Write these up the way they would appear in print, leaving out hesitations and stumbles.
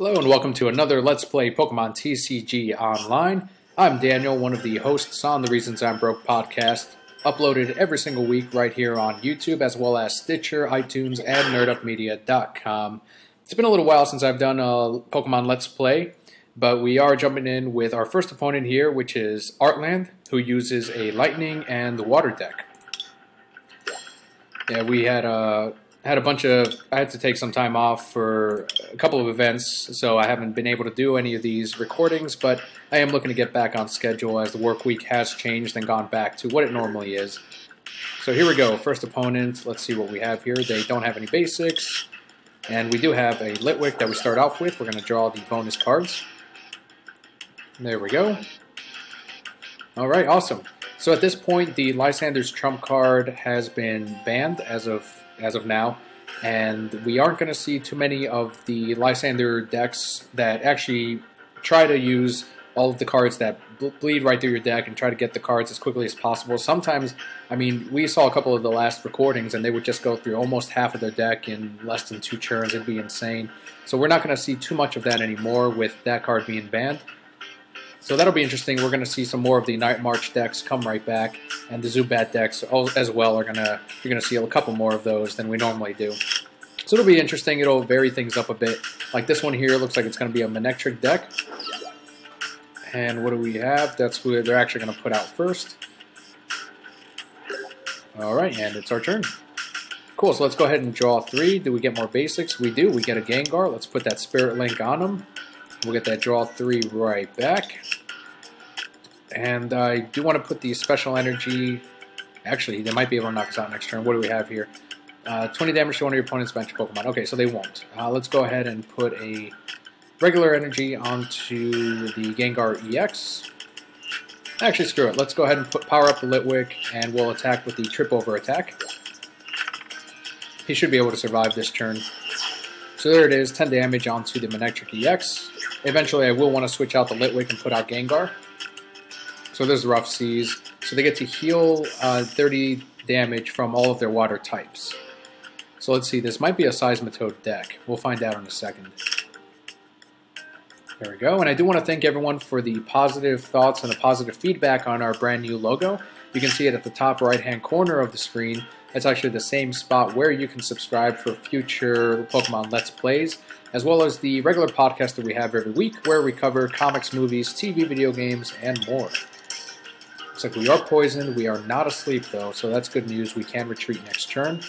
Hello and welcome to another Let's Play Pokemon TCG Online. I'm Daniel, one of the hosts on the Reasons I'm Broke podcast, uploaded every single week right here on YouTube, as well as Stitcher, iTunes, and nerdupmedia.com. It's been a little while since I've done a Pokemon Let's Play, but we are jumping in with our first opponent here, which is Artland, who uses a Lightning and the Water deck. Yeah, we had a bunch of... I had to take some time off for a couple of events, so I haven't been able to do any of these recordings, but I am looking to get back on schedule as the work week has changed and gone back to what it normally is. So here we go, first opponent. Let's see what we have here. They don't have any basics, and we do have a Litwick that we start off with. We're going to draw the bonus cards. There we go. Alright, awesome. So at this point, the Lysander's Trump card has been banned as of now, and we aren't going to see too many of the Lysander decks that actually try to use all of the cards that bleed right through your deck and try to get the cards as quickly as possible. Sometimes, I mean, we saw a couple of the last recordings and they would just go through almost half of their deck in less than 2 turns. It'd be insane. So we're not going to see too much of that anymore with that card being banned. So that'll be interesting. We're going to see some more of the Night March decks come right back, and the Zubat decks as well you're going to see a couple more of those than we normally do. So it'll be interesting. It'll vary things up a bit. Like this one here looks like it's going to be a Manectric deck. And what do we have? That's who they're actually going to put out first. Alright, and it's our turn. Cool, so let's go ahead and draw 3. Do we get more basics? We do. We get a Gengar. Let's put that Spirit Link on him. We'll get that draw 3 right back. And I do want to put the special energy. Actually, they might be able to knock us out next turn. What do we have here? 20 damage to one of your opponent's bench Pokemon. Okay, so they won't. Let's go ahead and put a regular energy onto the Gengar EX. Actually, screw it. Let's go ahead and power up the Litwick, and we'll attack with the Trip Over attack. He should be able to survive this turn. So there it is, 10 damage onto the Manectric EX. Eventually I will want to switch out the Litwick and put out Gengar. So there's Rough Seas. So they get to heal 30 damage from all of their water types. So let's see, this might be a Seismitoad deck. We'll find out in a second. There we go. And I do want to thank everyone for the positive thoughts and the positive feedback on our brand new logo. You can see it at the top right hand corner of the screen. That's actually the same spot where you can subscribe for future Pokemon Let's Plays, as well as the regular podcast that we have every week where we cover comics, movies, TV, video games, and more. Looks like we are poisoned. We are not asleep, though, so that's good news. We can retreat next turn.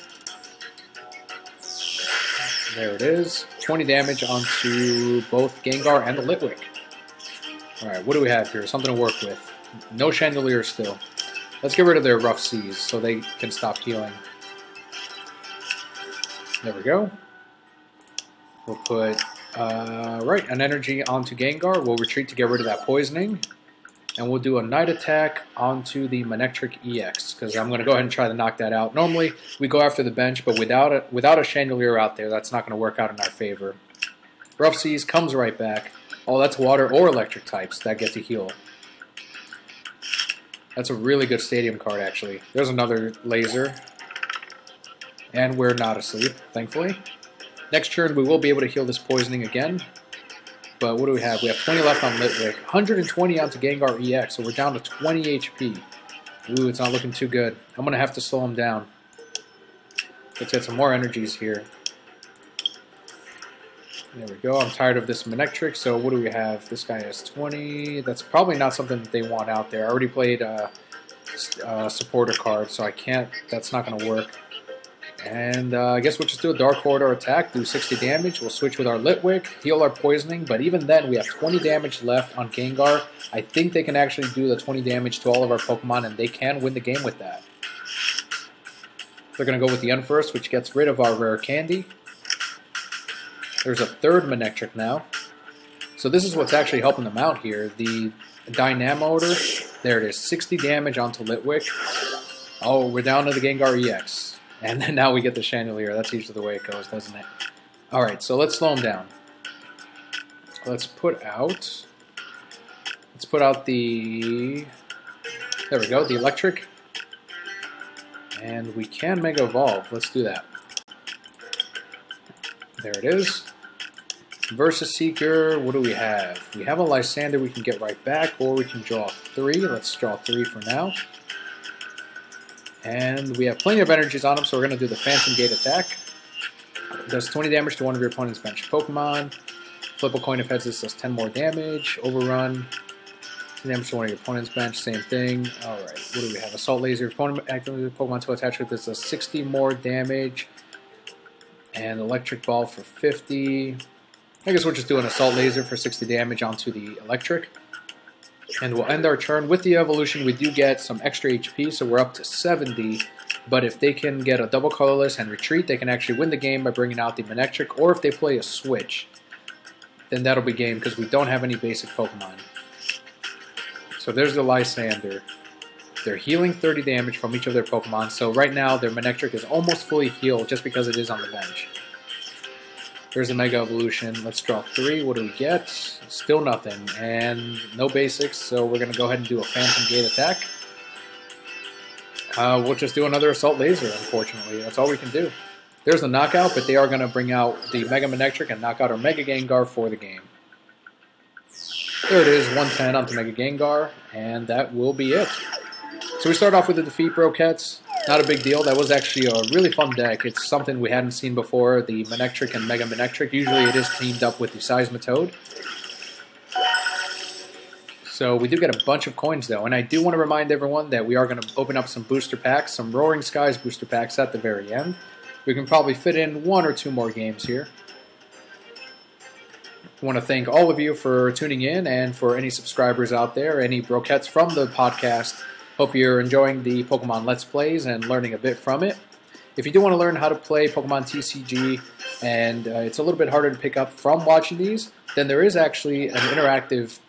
There it is. 20 damage onto both Gengar and the Litwick. Alright, what do we have here? Something to work with. No Chandelier still. Let's get rid of their Rough Seas so they can stop healing. There we go. We'll put an energy onto Gengar. We'll retreat to get rid of that poisoning. And we'll do a Night Attack onto the Manectric EX, because I'm going to go ahead and try to knock that out. Normally, we go after the bench, but without a Chandelier out there, that's not going to work out in our favor. Rough Seas comes right back. Oh, that's water or electric types that get to heal. That's a really good stadium card, actually. There's another laser. And we're not asleep, thankfully. Next turn, we will be able to heal this poisoning again. But what do we have? We have 20 left on Litwick. 120 onto Gengar EX, so we're down to 20 HP. Ooh, it's not looking too good. I'm going to have to slow him down. Let's get some more energies here. There we go. I'm tired of this Manectric, so what do we have? This guy has 20. That's probably not something that they want out there. I already played a supporter card, so I can't. That's not going to work. And I guess we'll just do a Dark Corridor attack, do 60 damage. We'll switch with our Litwick, heal our poisoning, but even then we have 20 damage left on Gengar. I think they can actually do the 20 damage to all of our Pokemon, and they can win the game with that. They're going to go with the Unfirst, which gets rid of our Rare Candy. There's a third Manectric now. So this is what's actually helping them out here. The Dynamotor, there it is, 60 damage onto Litwick. Oh, we're down to the Gengar EX. And then now we get the Chandelier. That's usually the way it goes, doesn't it? Alright, so let's slow him down. Let's put out the... There we go, the Electric. And we can Mega Evolve. Let's do that. There it is. Versus Seeker, what do we have? We have a Lysander we can get right back, or we can draw 3. Let's draw 3 for now. And we have plenty of energies on him, so we're going to do the Phantom Gate attack. It does 20 damage to one of your opponent's bench Pokemon. Flip a coin if heads, this does 10 more damage. Overrun, 10 damage to one of your opponent's bench, same thing. Alright, what do we have? Assault Laser, opponent activates the Pokemon to attach with this does 60 more damage. And Electric Ball for 50. I guess we'll just do an Assault Laser for 60 damage onto the Electric. And we'll end our turn. With the evolution, we do get some extra HP, so we're up to 70. But if they can get a double colorless and retreat, they can actually win the game by bringing out the Manectric. Or if they play a switch, then that'll be game because we don't have any basic Pokemon. So there's the Lysander. They're healing 30 damage from each of their Pokemon. So right now, their Manectric is almost fully healed just because it is on the bench. There's a Mega Evolution. Let's draw 3. What do we get? Still nothing. And no basics, so we're going to go ahead and do a Phantom Gate attack. We'll just do another Assault Laser, unfortunately. That's all we can do. There's the knockout, but they are going to bring out the Mega Manectric and knock out our Mega Gengar for the game. There it is, 110 onto Mega Gengar, and that will be it. So we start off with the Defeat Broquettes. Not a big deal. That was actually a really fun deck. It's something we hadn't seen before, the Manectric and Mega Manectric. Usually it is teamed up with the Seismitoad. So we do get a bunch of coins though, and I do want to remind everyone that we are going to open up some booster packs, some Roaring Skies booster packs at the very end. We can probably fit in 1 or 2 more games here. I want to thank all of you for tuning in, and for any subscribers out there, any Broquettes from the podcast. Hope you're enjoying the Pokemon Let's Plays and learning a bit from it. If you do want to learn how to play Pokemon TCG, and it's a little bit harder to pick up from watching these, then there is actually an interactive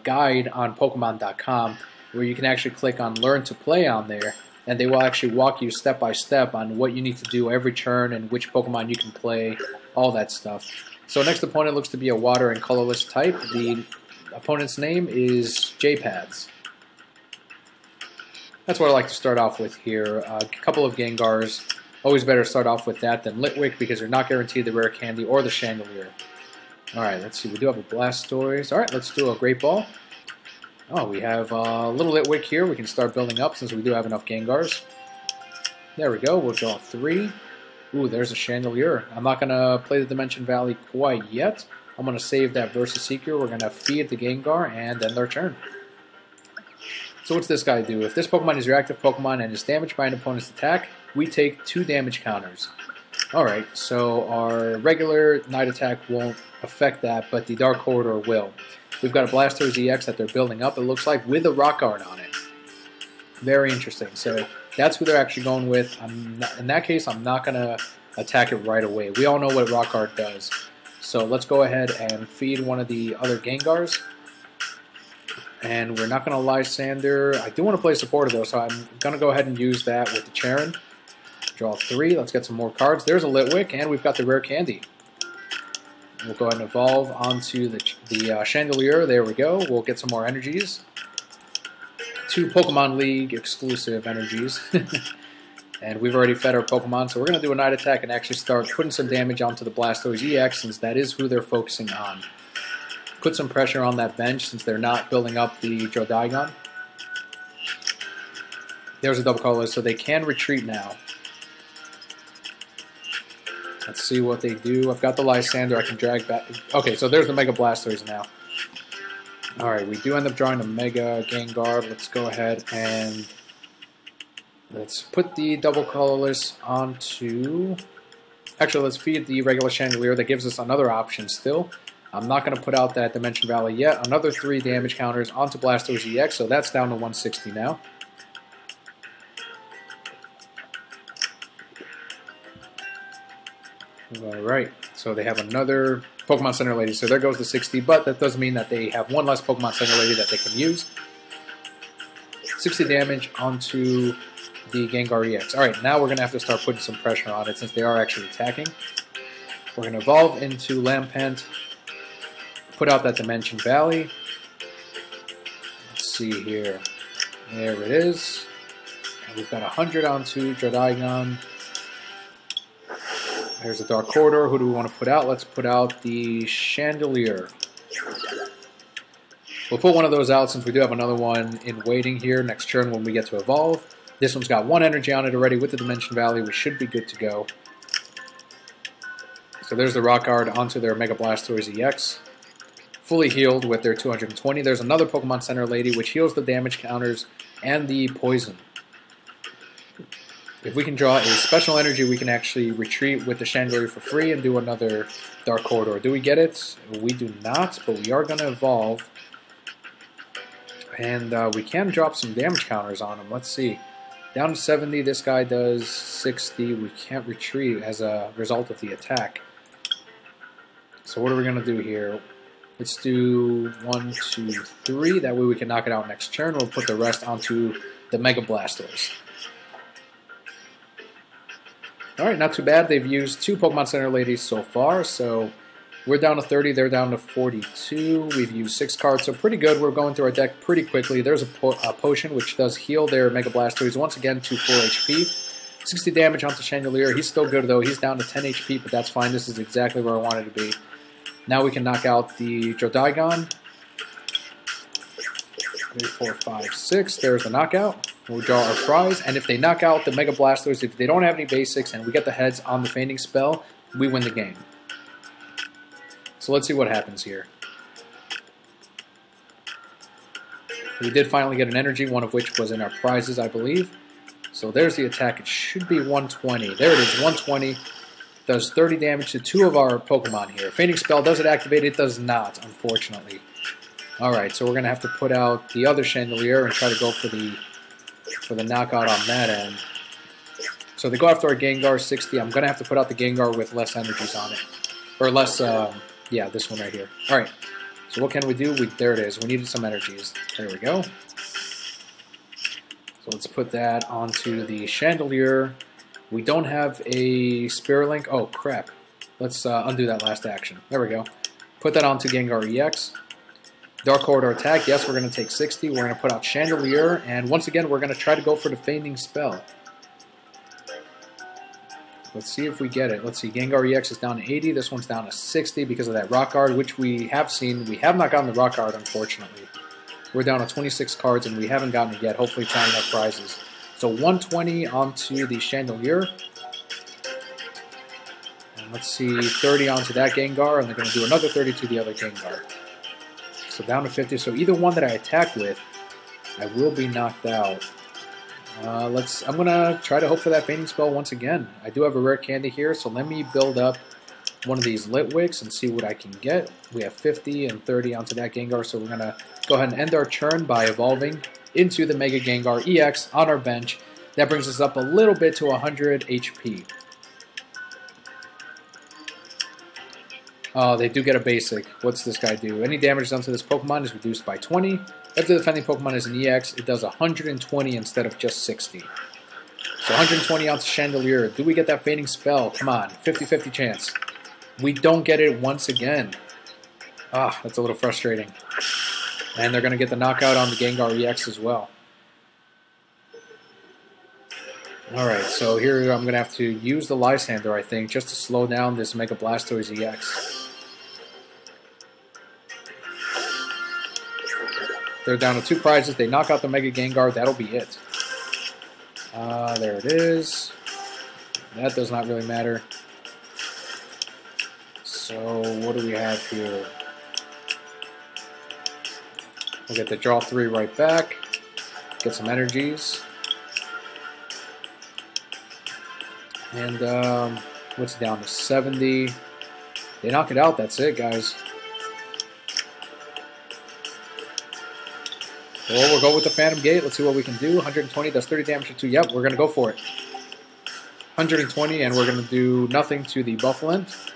guide on Pokemon.com where you can actually click on Learn to Play on there, and they will actually walk you step by step on what you need to do every turn and which Pokemon you can play, all that stuff. So next opponent looks to be a water and colorless type. The opponent's name is J-Pads. That's what I like to start off with here. A couple of Gengars. Always better start off with that than Litwick because you're not guaranteed the rare candy or the Chandelier. Alright, let's see. We do have a Blastoise. Alright, let's do a Great Ball. Oh, we have a little Litwick here. We can start building up since we do have enough Gengars. There we go. We'll draw 3. Ooh, there's a Chandelier. I'm not going to play the Dimension Valley quite yet. I'm going to save that Versus Seeker. We're going to feed the Gengar and end our turn. So what's this guy do? If this Pokemon is your active Pokemon and is damaged by an opponent's attack, we take 2 damage counters. Alright, so our regular Night Attack won't affect that, but the Dark Corridor will. We've got a Blastoise EX that they're building up, it looks like, with a Rock Guard on it. Very interesting. So that's who they're actually going with. In that case, I'm not going to attack it right away. We all know what Rock Guard does. So let's go ahead and feed one of the other Gengars. And we're not going to Lysander. I do want to play Supporter though, so I'm going to go ahead and use that with the Charon. Draw 3. Let's get some more cards. There's a Litwick, and we've got the rare candy. We'll go ahead and evolve onto the Chandelier. There we go. We'll get some more energies. 2 Pokemon League exclusive energies. And we've already fed our Pokemon, so we're going to do a Night Attack and actually start putting some damage onto the Blastoise EX since that is who they're focusing on. Put some pressure on that bench since they're not building up the Drodigon. There's a double colorless, so they can retreat now. Let's see what they do. I've got the Lysander I can drag back. Okay, so there's the Mega Blastoise now. Alright, we do end up drawing a Mega Gengar. Let's go ahead and let's put the double colorless onto... Actually, let's feed the regular Chandelier. That gives us another option still. I'm not going to put out that Dimension Valley yet. Another 3 damage counters onto Blastoise EX, so that's down to 160 now. Alright, so they have another Pokemon Center Lady, so there goes the 60, but that does mean that they have 1 less Pokemon Center Lady that they can use. 60 damage onto the Gengar EX. Alright, now we're going to have to start putting some pressure on it since they are actually attacking. We're going to evolve into Lampent, put out that Dimension Valley. Let's see here. There it is. And we've got 100 onto Drodigon. There's a Dark Corridor. Who do we want to put out? Let's put out the Chandelier. We'll put one of those out since we do have another one in waiting here next turn when we get to evolve. This one's got 1 energy on it already with the Dimension Valley. We should be good to go. So there's the Rock Guard onto their Mega Blastoise EX. Fully healed with their 220. There's another Pokemon Center Lady which heals the damage counters and the poison. If we can draw a special energy, we can actually retreat with the Chandelier for free and do another Dark Corridor. Do we get it? We do not, but we are going to evolve. And we can drop some damage counters on him. Let's see. Down to 70, this guy does 60. We can't retreat as a result of the attack. So what are we going to do here? Let's do 1, 2, 3. That way we can knock it out next turn. We'll put the rest onto the Mega Blastoise. Alright, not too bad. They've used 2 Pokemon Center Ladies so far, so we're down to 30, they're down to 42. We've used 6 cards, so pretty good. We're going through our deck pretty quickly. There's a potion which does heal their Mega Blastoise once again to 4 HP. 60 damage onto Chandelier. He's still good though. He's down to 10 HP, but that's fine. This is exactly where I wanted to be. Now we can knock out the Drodigon. 3, 4, 5, 6. There's the knockout. We'll draw our prize, and if they knock out the Mega Blastoise, if they don't have any basics, and we get the heads on the Fainting Spell, we win the game. So let's see what happens here. We did finally get an energy, one of which was in our prizes, I believe. So there's the attack. It should be 120. There it is, 120. Does 30 damage to 2 of our Pokemon here. Fainting Spell, does it activate? It does not, unfortunately. Alright, so we're going to have to put out the other Chandelier and try to go for the knockout on that end. So they go after our Gengar 60. I'm going to have to put out the Gengar with less energies on it. Or less, yeah, this one right here. Alright, so what can we do? There it is. We needed some energies. There we go. So let's put that onto the Chandelier. We don't have a Spirit Link. Oh, crap. Let's undo that last action. There we go. Put that onto Gengar EX. Dark Corridor attack. Yes, we're going to take 60. We're going to put out Chandelier. And once again, we're going to try to go for the Fainting Spell. Let's see if we get it. Let's see. Gengar EX is down to 80. This one's down to 60 because of that Rock Guard, which we have seen. We have not gotten the Rock Guard, unfortunately. We're down to 26 cards, and we haven't gotten it yet. Hopefully, tying up prizes. So 120 onto the Chandelier. And let's see. 30 onto that Gengar, and they're going to do another 30 to the other Gengar. So down to 50. So either one that I attack with, I will be knocked out. I'm going to try to hope for that Fainting Spell once again. I do have a rare candy here, so let me build up one of these Litwicks and see what I can get. We have 50 and 30 onto that Gengar, so we're going to go ahead and end our turn by evolving into the Mega Gengar EX on our bench. That brings us up a little bit to 100 HP. Oh, they do get a basic. What's this guy do? Any damage done to this Pokemon is reduced by 20. If the defending Pokemon is an EX, it does 120 instead of just 60. So 120 onto Chandelier. Do we get that Fainting Spell? Come on, 50-50 chance. We don't get it once again. Ah, that's a little frustrating. And they're going to get the knockout on the Gengar EX as well. Alright, so here I'm going to have to use the Lysander, I think, just to slow down this Mega Blastoise EX. They're down to 2 prizes. They knock out the Mega Gengar. That'll be it. There it is. That does not really matter. So, what do we have here? We'll get the draw 3 right back. Get some energies. And, what's down to 70? They knock it out. That's it, guys. Well, we'll go with the Phantom Gate. Let's see what we can do. 120 does 30 damage to 2. Yep, we're going to go for it. 120, and we're going to do nothing to the Bouffalant.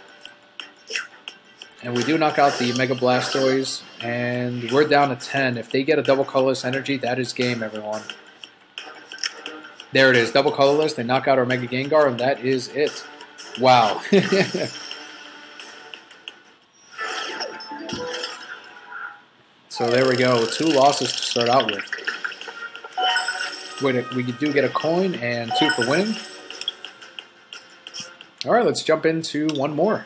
And we do knock out the Mega Blastoise, and we're down to 10. If they get a double colorless energy, that is game, everyone. There it is, double colorless. They knock out our Mega Gengar, and that is it. Wow. So there we go, 2 losses to start out with. We do get a coin and 2 for winning. Alright, let's jump into one more.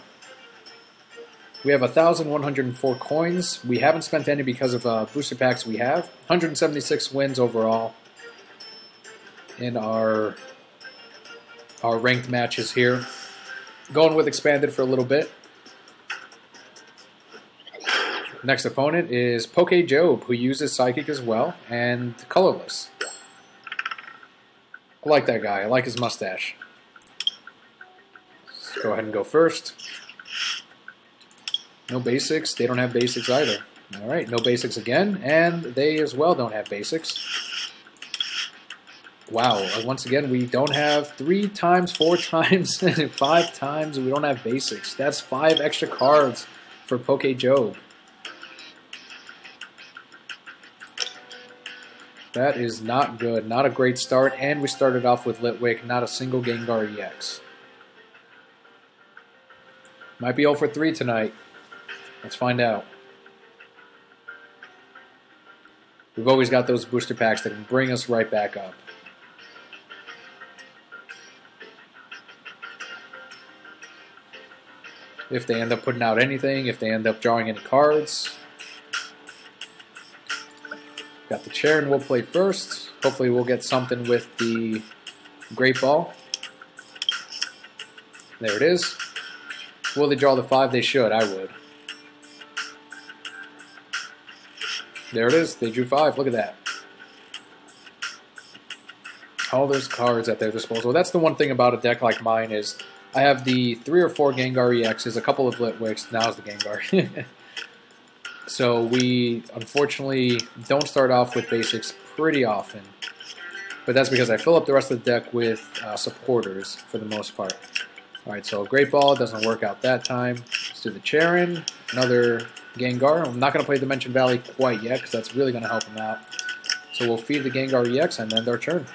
We have 1,104 coins. We haven't spent any because of booster packs we have. 176 wins overall in our ranked matches here. Going with expanded for a little bit. Next opponent is Poke Job, who uses Psychic as well, and colorless. I like that guy. I like his mustache. Let's go ahead and go first. No basics. They don't have basics either. Alright, no basics again, and they as well don't have basics. Wow, once again, we don't have 3 times, 4 times, 5 times, we don't have basics. That's 5 extra cards for Poke Job. That is not good. Not a great start, and we started off with Litwick, not a single Gengar EX. Might be 0 for 3 tonight. Let's find out. We've always got those booster packs that can bring us right back up. If they end up putting out anything, if they end up drawing any cards. Got the chair and we'll play first. Hopefully we'll get something with the Great Ball. There it is. Will they draw the 5? They should. I would. There it is. They drew 5. Look at that. All those cards at their disposal. That's the one thing about a deck like mine is I have the 3 or 4 Gengar EXs, a couple of Litwicks. Now's the Gengar. So we unfortunately don't start off with basics pretty often. But that's because I fill up the rest of the deck with supporters for the most part. Alright, so Great Ball doesn't work out that time. Let's do the Charin. Another Gengar. I'm not going to play Dimension Valley quite yet because that's really going to help him out. So we'll feed the Gengar EX and end our turn.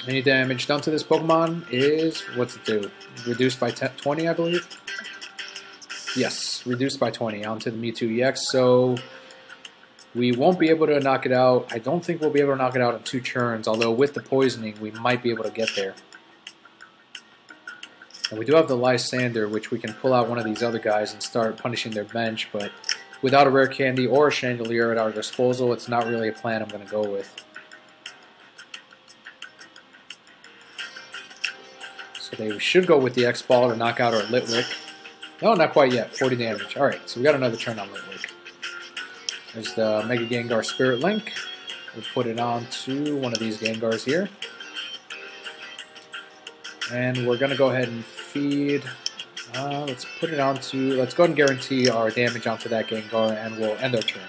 Any damage done to this Pokemon is, what's it do? Reduced by 20, I believe? Yes, reduced by 20 onto the Mewtwo EX, so we won't be able to knock it out. I don't think we'll be able to knock it out in 2 turns, although with the poisoning, we might be able to get there. And we do have the Lysander, which we can pull out one of these other guys and start punishing their bench, but without a rare candy or a Chandelier at our disposal, it's not really a plan I'm going to go with. So they should go with the X-Ball to knock out our Litwick. No, not quite yet. 40 damage. Alright, so we got another turn on Litwick. There's the Mega Gengar Spirit Link. We'll put it on to one of these Gengars here. And we're going to go ahead and feed... let's put it on to... Let's go ahead and guarantee our damage onto that Gengar, and we'll end our turn.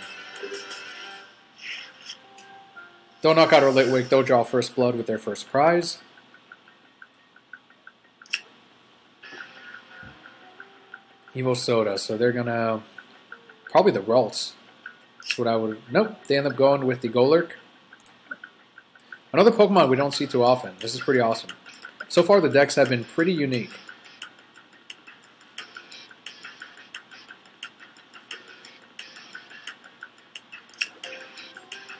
Don't knock out our Litwick. They'll draw First Blood with their first prize. Evo Soda, so they're gonna probably the Ralts. That's what I would. Nope, they end up going with the Golurk. Another Pokemon we don't see too often. This is pretty awesome. So far, the decks have been pretty unique.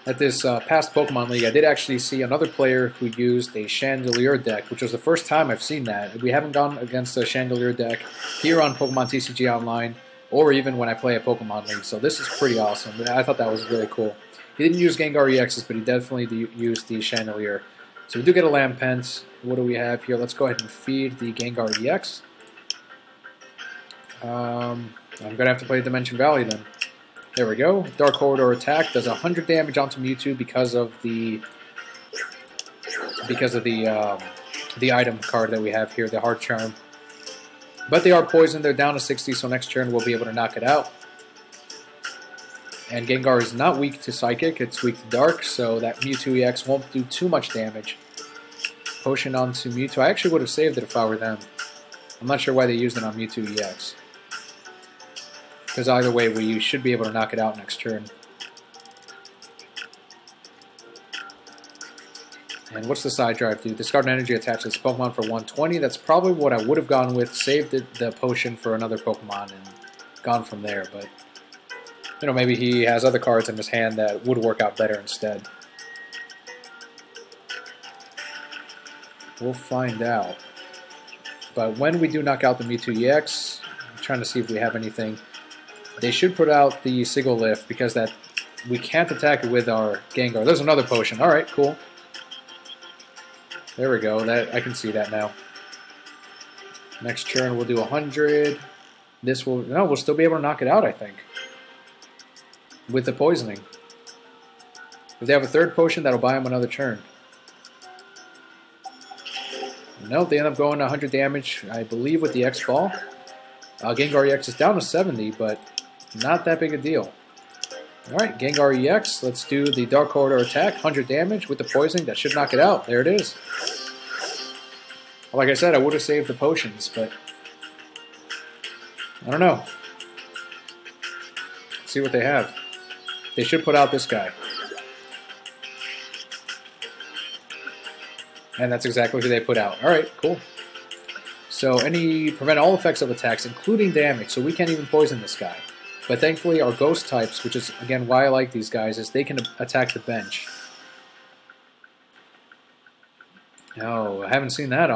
At this past Pokemon League, I did actually see another player who used a Chandelier deck, which was the first time I've seen that. We haven't gone against a Chandelier deck here on Pokemon TCG Online, or even when I play a Pokemon League, so this is pretty awesome. I thought that was really cool. He didn't use Gengar EXs, but he definitely used the Chandelier. So we do get a Lampent. What do we have here? Let's go ahead and feed the Gengar EX. I'm going to have to play Dimension Valley then. There we go. Dark Corridor attack does 100 damage onto Mewtwo because of the item card that we have here, the Hard Charm. But they are poisoned. They're down to 60, so next turn we'll be able to knock it out. And Gengar is not weak to Psychic. It's weak to Dark, so that Mewtwo EX won't do too much damage. Potion onto Mewtwo. I actually would have saved it if I were them. I'm not sure why they used it on Mewtwo EX. Because either way, we should be able to knock it out next turn. And what's the side drive do? Discard an energy attached to this Pokemon for 120. That's probably what I would have gone with. Saved the potion for another Pokemon and gone from there. But, you know, maybe he has other cards in his hand that would work out better instead. We'll find out. But when we do knock out the Mewtwo EX, I'm trying to see if we have anything. They should put out the Sigil Lift because that we can't attack it with our Gengar. There's another potion. All right, cool. There we go. That I can see that now. Next turn we'll do 100. This will we'll still be able to knock it out, I think, with the poisoning. If they have a third potion, that'll buy them another turn. Nope, they end up going 100 damage, I believe, with the X ball. Gengar EX is down to 70, but not that big a deal. Alright, Gengar EX, let's do the Dark Corridor attack, 100 damage with the poisoning. That should knock it out. There it is. Like I said, I would have saved the potions, but I don't know. Let's see what they have. They should put out this guy. And that's exactly who they put out. Alright, cool. So prevent all effects of attacks, including damage, so we can't even poison this guy. But thankfully our ghost types, which is again why I like these guys, is they can attack the bench. Oh, I haven't seen that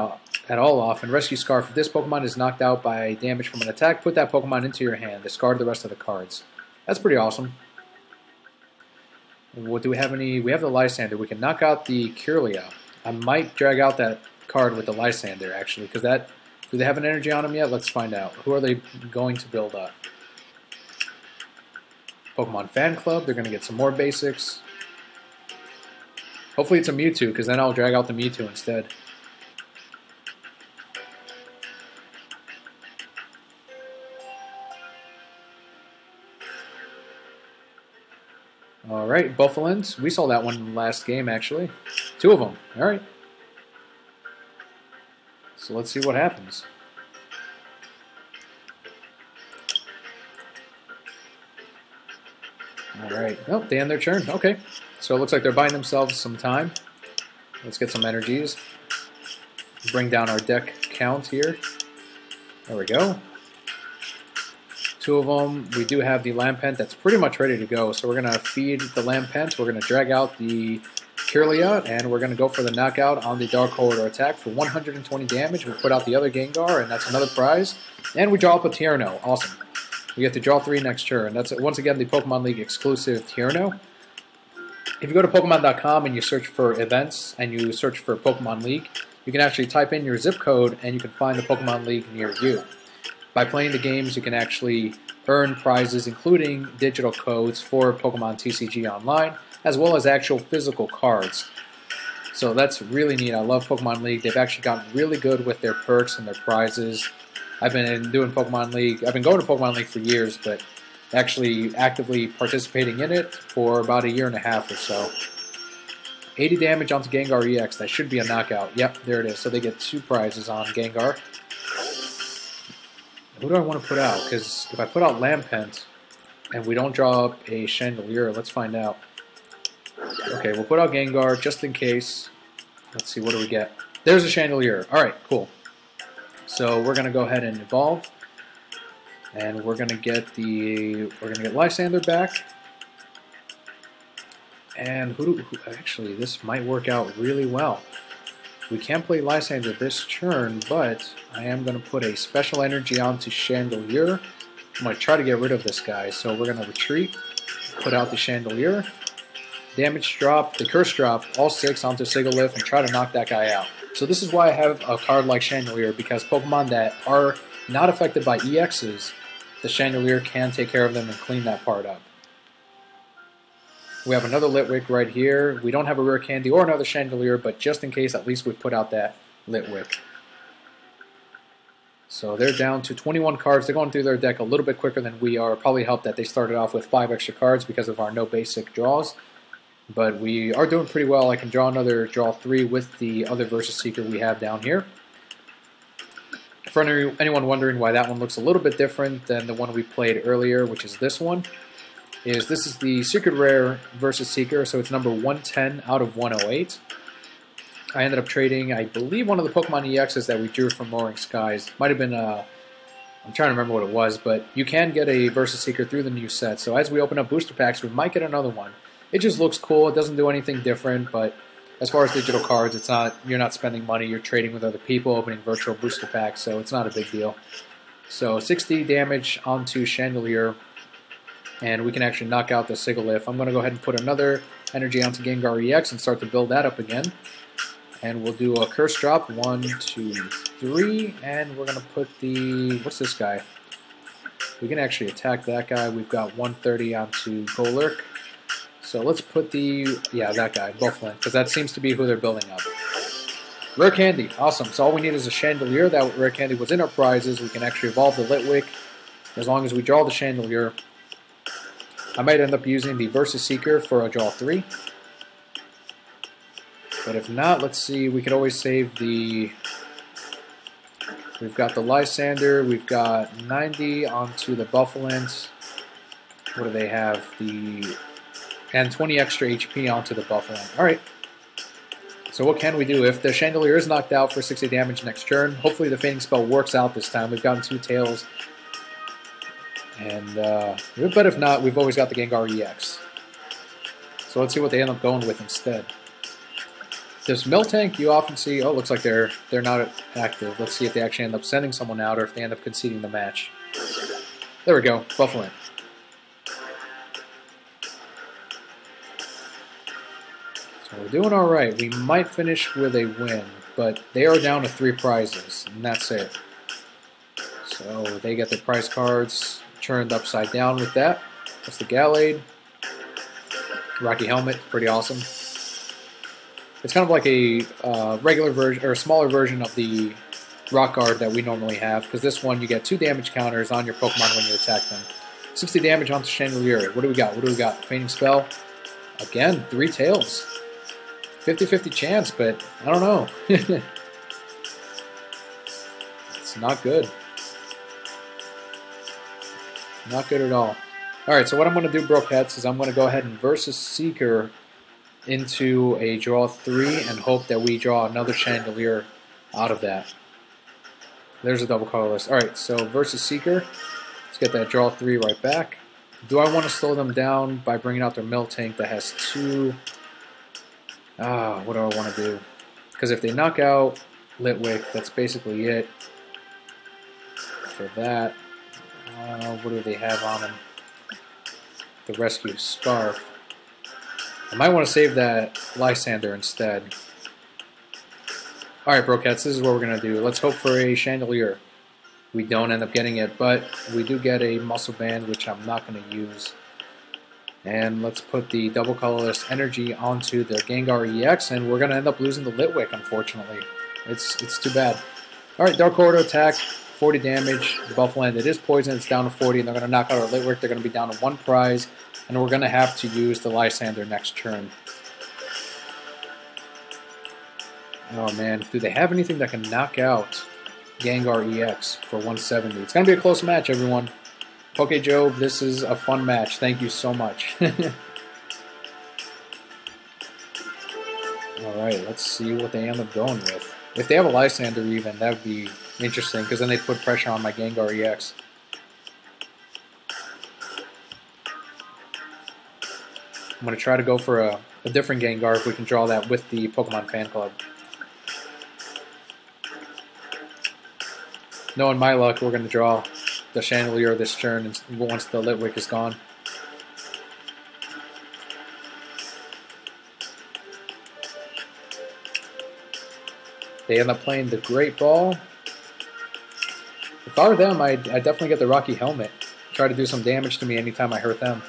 at all often. Rescue Scarf. If this Pokemon is knocked out by damage from an attack, put that Pokemon into your hand. Discard the rest of the cards. That's pretty awesome. What do we have? We have the Lysander. We can knock out the Kirlia. I might drag out that card with the Lysander, actually, because do they have an energy on them yet? Let's find out. Who are they going to build up? Pokemon Fan Club. They're going to get some more basics. Hopefully it's a Mewtwo, because then I'll drag out the Mewtwo instead. Alright, Bouffalant. We saw that one last game, actually. 2 of them. Alright. So let's see what happens. Alright. Oh, they end their turn. Okay. So it looks like they're buying themselves some time. Let's get some energies. Bring down our deck count here. There we go. 2 of them. We do have the Lampent that's pretty much ready to go. So we're going to feed the Lampent. We're going to drag out the Kirlia, and we're going to go for the knockout on the Dark Corridor attack for 120 damage. We put out the other Gengar, and that's another prize. And we draw up a Tierno. Awesome. We get to draw 3 next turn. That's, once again, the Pokemon League exclusive Tierno. If you go to Pokemon.com and you search for events and you search for Pokemon League, you can actually type in your zip code and you can find the Pokemon League near you. By playing the games, you can actually earn prizes, including digital codes for Pokemon TCG Online, as well as actual physical cards. So that's really neat. I love Pokemon League. They've actually gotten really good with their perks and their prizes. I've been doing Pokemon League. I've been going to Pokemon League for years, but actually actively participating in it for about 1.5 years or so. 80 damage onto Gengar EX. That should be a knockout. Yep, there it is. So they get 2 prizes on Gengar. Who do I want to put out? Because if I put out Lampent and we don't draw up a Chandelier, let's find out. Okay, we'll put out Gengar just in case. Let's see, what do we get? There's a Chandelier. Alright, cool. So we're going to go ahead and evolve. And we're going to get Lysander back. And actually, this might work out really well. We can't play Lysander this turn, but I am going to put a special energy onto Chandelier. I'm going to try to get rid of this guy, so we're going to retreat, put out the Chandelier, damage drop, the curse drop, all 6 onto Sigil Lift, and try to knock that guy out. So this is why I have a card like Chandelier, because Pokemon that are not affected by EXs, the Chandelier can take care of them and clean that part up. We have another Litwick right here. We don't have a Rare Candy or another Chandelier, but just in case, at least we put out that Litwick. So they're down to 21 cards. They're going through their deck a little bit quicker than we are. Probably helped that they started off with 5 extra cards because of our no basic draws. But we are doing pretty well. I can draw 3 with the other Versus Seeker we have down here. For anyone wondering why that one looks a little bit different than the one we played earlier, which is this one, this is the Secret Rare Versus Seeker, so it's number 110 out of 108. I ended up trading, I believe, one of the Pokemon EXs that we drew from Roaring Skies. Might have been, I'm trying to remember what it was, but you can get a Versus Seeker through the new set. So as we open up booster packs, we might get another one. It just looks cool. It doesn't do anything different, but as far as digital cards, it's not, you're not spending money, you're trading with other people, opening virtual booster packs, so it's not a big deal. So 60 damage onto Chandelier, and we can actually knock out the Sigalith. I'm going to go ahead and put another energy onto Gengar EX and start to build that up again. And we'll do a curse drop, 1, 2, 3, and we're going to put the, what's this guy? We can actually attack that guy. We've got 130 onto Golurk. So let's put the, yeah, that guy, Bouffalant, because that seems to be who they're building up. Rare Candy, awesome. So all we need is a Chandelier. That Rare Candy was in our prizes. We can actually evolve the Litwick as long as we draw the Chandelier. I might end up using the Versus Seeker for a draw 3. But if not, let's see, we could always save the, we've got the Lysander, we've got 90 onto the Bouffalant. What do they have? And 20 extra HP onto the Bouffalant. Alright. So what can we do? If the Chandelier is knocked out for 60 damage next turn, hopefully the Fainting Spell works out this time. We've gotten 2 tails. And, but if not, we've always got the Gengar EX. So let's see what they end up going with instead. This Miltank, you often see, oh, looks like they're not active. Let's see if they actually end up sending someone out or if they end up conceding the match. There we go, Bouffalant. So we're doing alright. We might finish with a win, but they are down to 3 prizes, and that's it. So they get their prize cards turned upside down with that. That's the Gallade. Rocky Helmet, pretty awesome. It's kind of like a regular version, or a smaller version of the Rock Guard that we normally have, because this one you get 2 damage counters on your Pokemon when you attack them. 60 damage onto Chandelier. What do we got? What do we got? Fainting Spell. Again, 3 tails. 50-50 chance, but I don't know. It's not good. Not good at all. Alright, so what I'm going to do, Brokeheads, is I'm going to go ahead and Versus Seeker into a draw 3 and hope that we draw another Chandelier out of that. There's a double colorless. Alright, so Versus Seeker. Let's get that draw 3 right back. Do I want to slow them down by bringing out their Miltank that has 2... what do I want to do? Because if they knock out Litwick, that's basically it for that. What do they have on them? The Rescue Scarf. I might want to save that Lysander instead. Alright, Brocats, this is what we're going to do. Let's hope for a Chandelier. We don't end up getting it, but we do get a Muscle Band, which I'm not going to use. And let's put the double colorless energy onto the Gengar EX, and we're going to end up losing the Litwick, unfortunately. It's too bad. Alright, Dark Corridor attack, 40 damage. The Bouffalant, it is poison, it's down to 40, and they're going to knock out our Litwick. They're going to be down to 1 prize, and we're going to have to use the Lysander next turn. Oh man, do they have anything that can knock out Gengar EX for 170? It's going to be a close match, everyone. PokeJob, this is a fun match. Thank you so much. Alright, let's see what they end up going with. If they have a Lysander even, that would be interesting, because then they put pressure on my Gengar EX. I'm going to try to go for a different Gengar if we can draw that with the Pokemon Fan Club. Knowing my luck, we're going to draw the Chandelier this turn once the Litwick is gone. They end up playing the Great Ball. If I were them, I'd definitely get the Rocky Helmet. Try to do some damage to me anytime I hurt them.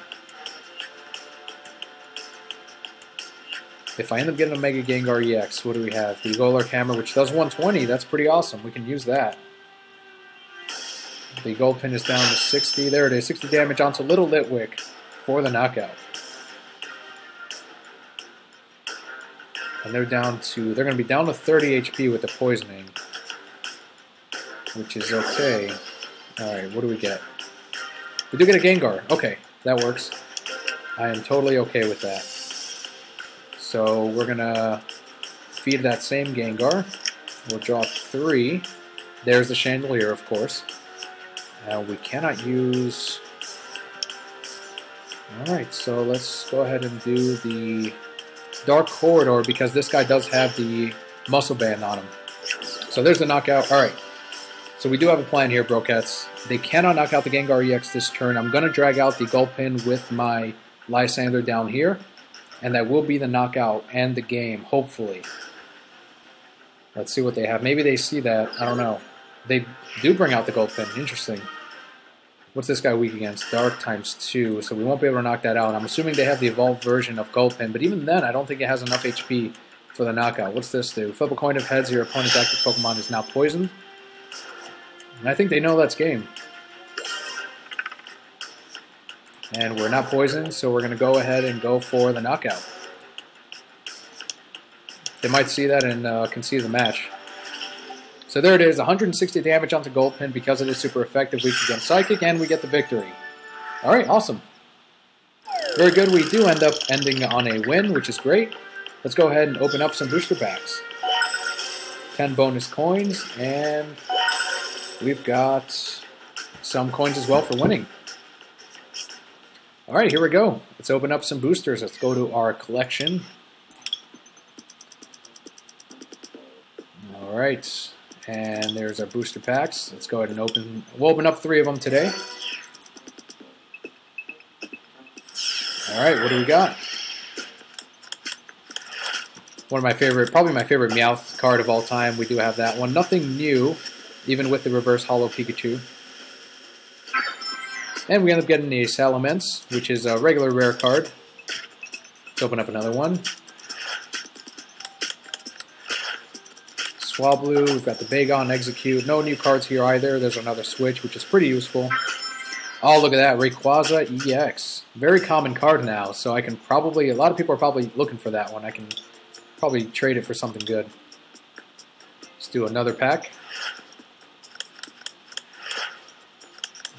If I end up getting a Mega Gengar EX, what do we have? The Golurk Hammer, which does 120. That's pretty awesome. We can use that. The gold pin is down to 60. There it is. 60 damage onto Little Litwick for the knockout. And they're going to be down to 30 HP with the poisoning, which is okay. Alright, what do we get? We do get a Gengar. Okay, that works. I am totally okay with that. So we're going to feed that same Gengar. We'll draw 3. There's the Chandelier, of course. We cannot use... Alright, so let's go ahead and do the Dark Corridor because this guy does have the muscle band on him. So there's the knockout. All right. So we do have a plan here, Brokettes. They cannot knock out the Gengar EX this turn. I'm going to drag out the Gulpin with my Lysander down here. And that will be the knockout and the game, hopefully. Let's see what they have. Maybe they see that. I don't know. They do bring out the Gulpin. Interesting. What's this guy weak against? Dark ×2. So we won't be able to knock that out. I'm assuming they have the evolved version of Gulpin. But even then, I don't think it has enough HP for the knockout. What's this do? Flip a coin of heads. Your opponent's active Pokemon is now poisoned. And I think they know that's game. And we're not poisoned, so we're going to go ahead and go for the knockout. They might see that and concede the match. So there it is, 160 damage onto Gulpin because it is super effective, weak against Psychic, and we get the victory. Alright, awesome. Very good, we do end up ending on a win, which is great. Let's go ahead and open up some booster packs. 10 bonus coins, and we've got some coins as well for winning. Alright, here we go. Let's open up some boosters. Let's go to our collection. Alright, and there's our booster packs. Let's go ahead and open. We'll open up 3 of them today. Alright, what do we got? One of my favorite, probably my favorite Meowth card of all time. We do have that one. Nothing new, even with the reverse holo Pikachu. And we end up getting a Salamence, which is a regular rare card. Let's open up another one. Swablu, we've got the Bagon, Execute. No new cards here either. There's another Switch, which is pretty useful. Oh, look at that. Rayquaza EX. Very common card now, so I can probably, a lot of people are probably looking for that one. I can probably trade it for something good. Let's do another pack.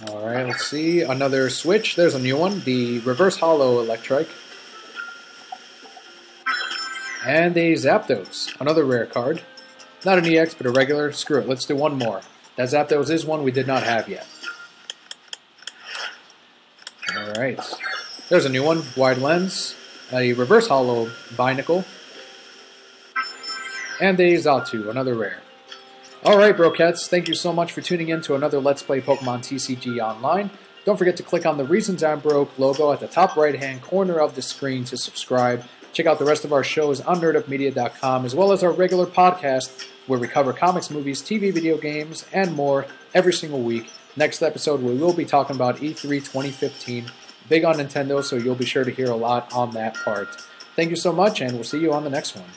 Alright, let's see. Another Switch. There's a new one. The Reverse Holo Electrike. And a Zapdos. Another rare card. Not an EX, but a regular. Screw it. Let's do one more. That Zapdos is one we did not have yet. Alright. There's a new one. Wide Lens. A Reverse Holo Binacle. And a Xatu. Another rare. Alright, Brokettes, thank you so much for tuning in to another Let's Play Pokemon TCG Online. Don't forget to click on the Reasons I'm Broke logo at the top right-hand corner of the screen to subscribe. Check out the rest of our shows on nerdupmedia.com, as well as our regular podcast, where we cover comics, movies, TV, video games, and more every single week. Next episode, we will be talking about E3 2015. Big on Nintendo, so you'll be sure to hear a lot on that part. Thank you so much, and we'll see you on the next one.